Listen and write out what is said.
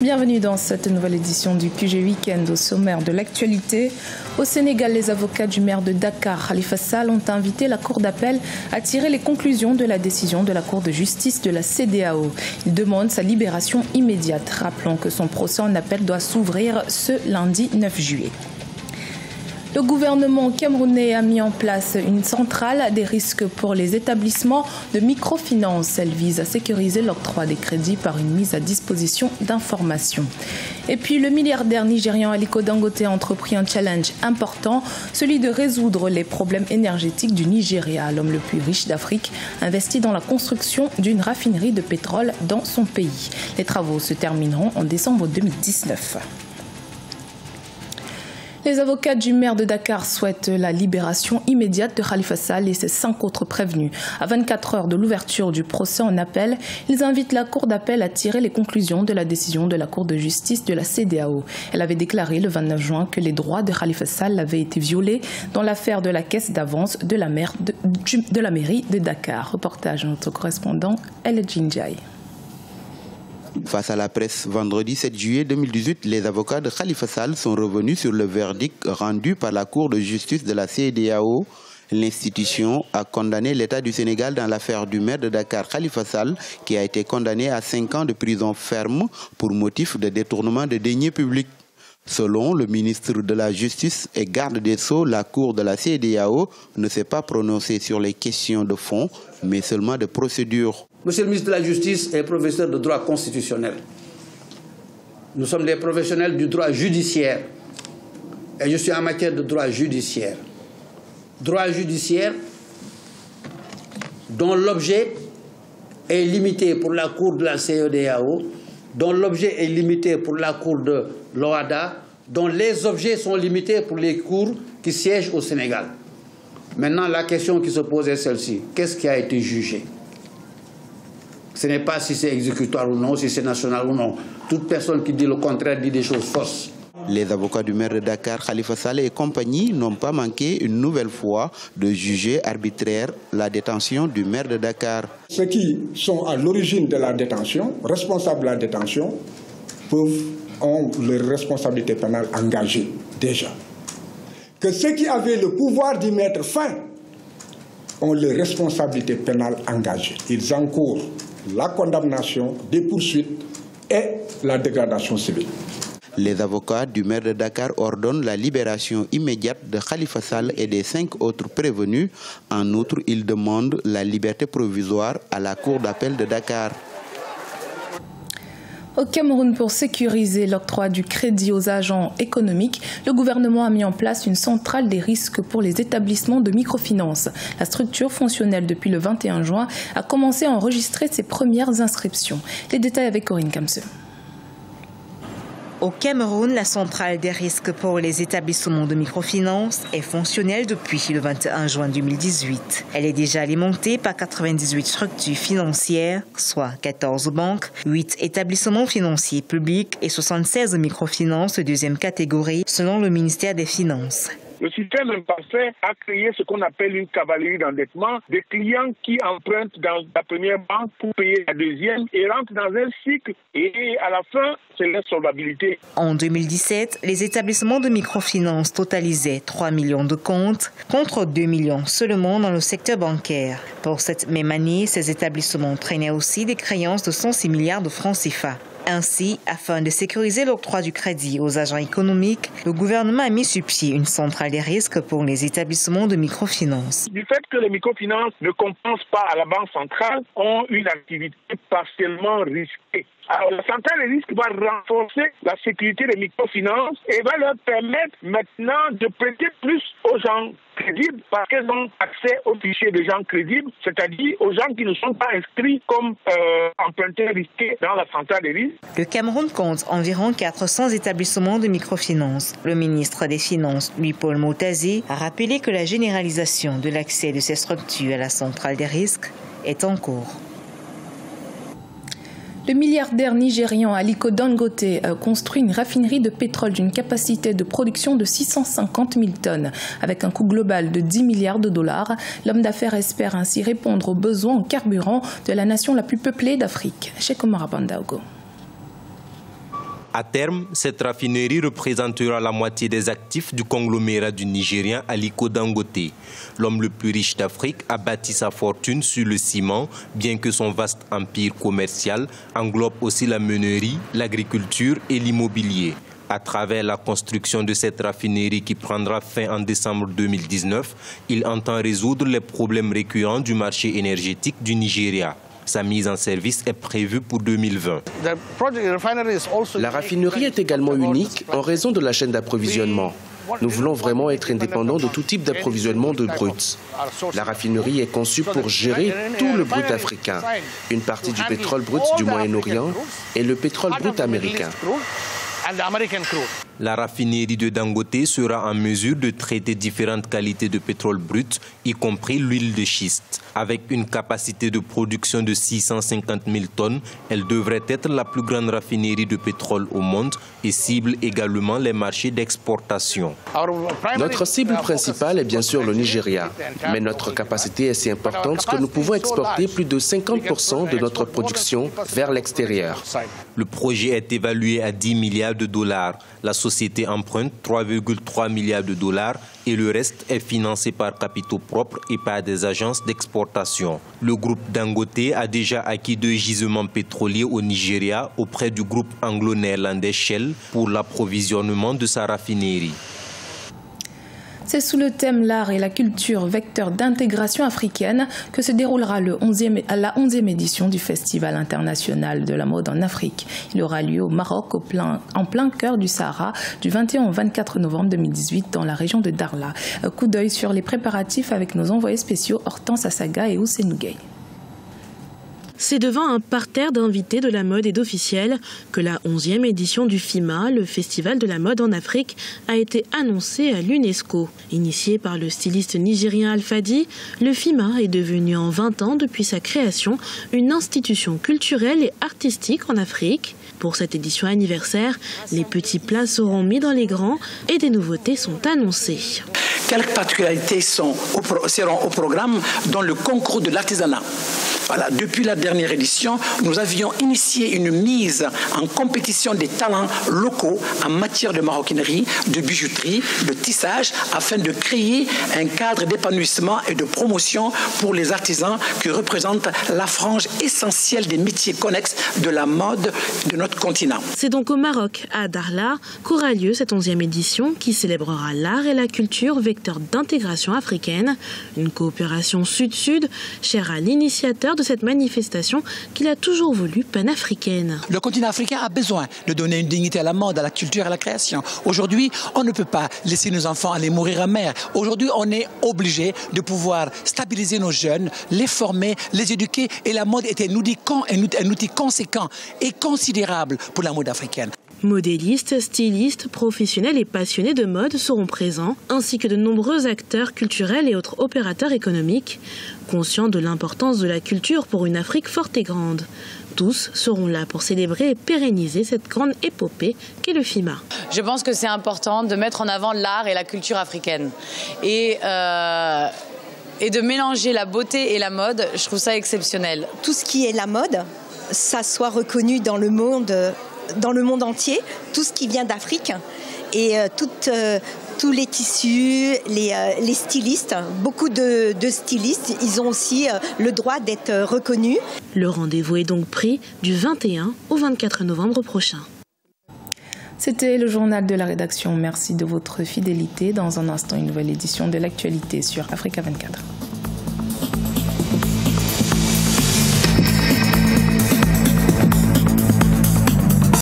Bienvenue dans cette nouvelle édition du QG Week-end. Au sommaire de l'actualité, au Sénégal, les avocats du maire de Dakar, Khalifa Sall, ont invité la Cour d'appel à tirer les conclusions de la décision de la Cour de justice de la CEDEAO. Ils demandent sa libération immédiate. Rappelons que son procès en appel doit s'ouvrir ce lundi 9 juillet. Le gouvernement camerounais a mis en place une centrale des risques pour les établissements de microfinance. Elle vise à sécuriser l'octroi des crédits par une mise à disposition d'informations. Et puis le milliardaire nigérian Aliko Dangote a entrepris un challenge important, celui de résoudre les problèmes énergétiques du Nigeria. L'homme le plus riche d'Afrique investit dans la construction d'une raffinerie de pétrole dans son pays. Les travaux se termineront en décembre 2019. Les avocats du maire de Dakar souhaitent la libération immédiate de Khalifa Sall et ses 5 autres prévenus. À 24 heures de l'ouverture du procès en appel, ils invitent la Cour d'appel à tirer les conclusions de la décision de la Cour de justice de la CEDEAO. Elle avait déclaré le 29 juin que les droits de Khalifa Sall avaient été violés dans l'affaire de la caisse d'avance de la mairie de Dakar. Reportage de notre correspondant El Djindjaï. Face à la presse, vendredi 7 juillet 2018, les avocats de Khalifa Sall sont revenus sur le verdict rendu par la Cour de justice de la CEDEAO. L'institution a condamné l'État du Sénégal dans l'affaire du maire de Dakar, Khalifa Sall, qui a été condamné à 5 ans de prison ferme pour motif de détournement de deniers publics. Selon le ministre de la Justice et garde des Sceaux, la Cour de la CEDEAO ne s'est pas prononcée sur les questions de fond, mais seulement de procédure. Monsieur le ministre de la Justice est professeur de droit constitutionnel. Nous sommes des professionnels du droit judiciaire. Et je suis en matière de droit judiciaire. Droit judiciaire dont l'objet est limité pour la Cour de la CEDEAO, dont l'objet est limité pour la Cour de l'OHADA, dont les objets sont limités pour les cours qui siègent au Sénégal. Maintenant, la question qui se pose est celle-ci. Qu'est-ce qui a été jugé ? Ce n'est pas si c'est exécutoire ou non, si c'est national ou non. Toute personne qui dit le contraire dit des choses fausses. Les avocats du maire de Dakar, Khalifa Sall et compagnie, n'ont pas manqué une nouvelle fois de juger arbitraire la détention du maire de Dakar. Ceux qui sont à l'origine de la détention, responsables de la détention, ont leur responsabilité pénale engagée déjà. Que ceux qui avaient le pouvoir d'y mettre fin ont leur responsabilité pénale engagée. Ils encourent la condamnation, des poursuites et la dégradation civile. Les avocats du maire de Dakar ordonnent la libération immédiate de Khalifa Sall et des 5 autres prévenus. En outre, ils demandent la liberté provisoire à la Cour d'appel de Dakar. Au Cameroun, pour sécuriser l'octroi du crédit aux agents économiques, le gouvernement a mis en place une centrale des risques pour les établissements de microfinance. La structure fonctionnelle depuis le 21 juin a commencé à enregistrer ses premières inscriptions. Les détails avec Corinne Kamse. Au Cameroun, la centrale des risques pour les établissements de microfinance est fonctionnelle depuis le 21 juin 2018. Elle est déjà alimentée par 98 structures financières, soit 14 banques, 8 établissements financiers publics et 76 microfinances de deuxième catégorie, selon le ministère des Finances. Le système imparfait a créé ce qu'on appelle une cavalerie d'endettement, des clients qui empruntent dans la première banque pour payer la deuxième et rentrent dans un cycle et à la fin, c'est l'insolvabilité. En 2017, les établissements de microfinance totalisaient 3 millions de comptes contre 2 millions seulement dans le secteur bancaire. Pour cette même année, ces établissements traînaient aussi des créances de 106 milliards de francs CFA. Ainsi, afin de sécuriser l'octroi du crédit aux agents économiques, le gouvernement a mis sur pied une centrale des risques pour les établissements de microfinance. Du fait que les microfinances ne compensent pas à la Banque centrale, ont une activité partiellement risquée. Alors, la centrale des risques va renforcer la sécurité des microfinances et va leur permettre maintenant de prêter plus aux gens crédibles parce qu'elles ont accès au fichier des gens crédibles, c'est-à-dire aux gens qui ne sont pas inscrits comme emprunteurs risqués dans la centrale des risques. Le Cameroun compte environ 400 établissements de microfinance. Le ministre des Finances, Louis-Paul Motazé, a rappelé que la généralisation de l'accès de ces structures à la centrale des risques est en cours. Le milliardaire nigérian Aliko Dangote construit une raffinerie de pétrole d'une capacité de production de 650 000 tonnes. Avec un coût global de 10 milliards de dollars, l'homme d'affaires espère ainsi répondre aux besoins en carburant de la nation la plus peuplée d'Afrique. Cheikh Omar Bandaogo. À terme, cette raffinerie représentera la moitié des actifs du conglomérat du Nigérien Aliko Dangote. L'homme le plus riche d'Afrique a bâti sa fortune sur le ciment, bien que son vaste empire commercial englobe aussi la meunerie, l'agriculture et l'immobilier. À travers la construction de cette raffinerie qui prendra fin en décembre 2019, il entend résoudre les problèmes récurrents du marché énergétique du Nigeria. Sa mise en service est prévue pour 2020. La raffinerie est également unique en raison de la chaîne d'approvisionnement. Nous voulons vraiment être indépendants de tout type d'approvisionnement de brut. La raffinerie est conçue pour gérer tout le brut africain, une partie du pétrole brut du Moyen-Orient et le pétrole brut américain. La raffinerie de Dangote sera en mesure de traiter différentes qualités de pétrole brut, y compris l'huile de schiste. Avec une capacité de production de 650 000 tonnes, elle devrait être la plus grande raffinerie de pétrole au monde et cible également les marchés d'exportation. Notre cible principale est bien sûr le Nigeria, mais notre capacité est si importante que nous pouvons exporter plus de 50% de notre production vers l'extérieur. Le projet est évalué à 10 milliards de dollars. La société emprunte 3,3 milliards de dollars et le reste est financé par capitaux propres et par des agences d'exportation. Le groupe Dangote a déjà acquis 2 gisements pétroliers au Nigeria auprès du groupe anglo-néerlandais Shell pour l'approvisionnement de sa raffinerie. C'est sous le thème l'art et la culture, vecteur d'intégration africaine, que se déroulera la 11e édition du Festival international de la mode en Afrique. Il aura lieu au Maroc, en plein cœur du Sahara, du 21 au 24 novembre 2018 dans la région de Darla. Un coup d'œil sur les préparatifs avec nos envoyés spéciaux Hortense Assaga et Ousseynou Gueye. C'est devant un parterre d'invités de la mode et d'officiels que la 11e édition du FIMA, le Festival de la mode en Afrique, a été annoncée à l'UNESCO. Initié par le styliste nigérien Alfadi, le FIMA est devenu en 20 ans depuis sa création une institution culturelle et artistique en Afrique. Pour cette édition anniversaire, les petits plats seront mis dans les grands et des nouveautés sont annoncées. Quelques particularités seront au programme dans le concours de l'artisanat. Voilà, depuis la dernière édition, nous avions initié une mise en compétition des talents locaux en matière de maroquinerie, de bijouterie, de tissage, afin de créer un cadre d'épanouissement et de promotion pour les artisans qui représentent la frange essentielle des métiers connexes de la mode de notre continent. C'est donc au Maroc, à Darla, qu'aura lieu cette 11e édition qui célébrera l'art et la culture, vecteur d'intégration africaine, une coopération sud-sud chère à l'initiateur de cette manifestation qu'il a toujours voulu panafricaine. Le continent africain a besoin de donner une dignité à la mode, à la culture, à la création. Aujourd'hui, on ne peut pas laisser nos enfants aller mourir en mer. Aujourd'hui, on est obligé de pouvoir stabiliser nos jeunes, les former, les éduquer. Et la mode est un outil conséquent et considérable pour la mode africaine. Modélistes, stylistes, professionnels et passionnés de mode seront présents, ainsi que de nombreux acteurs culturels et autres opérateurs économiques, conscients de l'importance de la culture pour une Afrique forte et grande. Tous seront là pour célébrer et pérenniser cette grande épopée qu'est le FIMA. Je pense que c'est important de mettre en avant l'art et la culture africaine. Et de mélanger la beauté et la mode, je trouve ça exceptionnel. Tout ce qui est la mode, ça soit reconnu dans le monde entier, tout ce qui vient d'Afrique et tous les tissus, les stylistes, beaucoup de stylistes, ils ont aussi le droit d'être reconnus. Le rendez-vous est donc pris du 21 au 24 novembre prochain. C'était le journal de la rédaction. Merci de votre fidélité. Dans un instant, une nouvelle édition de l'actualité sur Africa 24.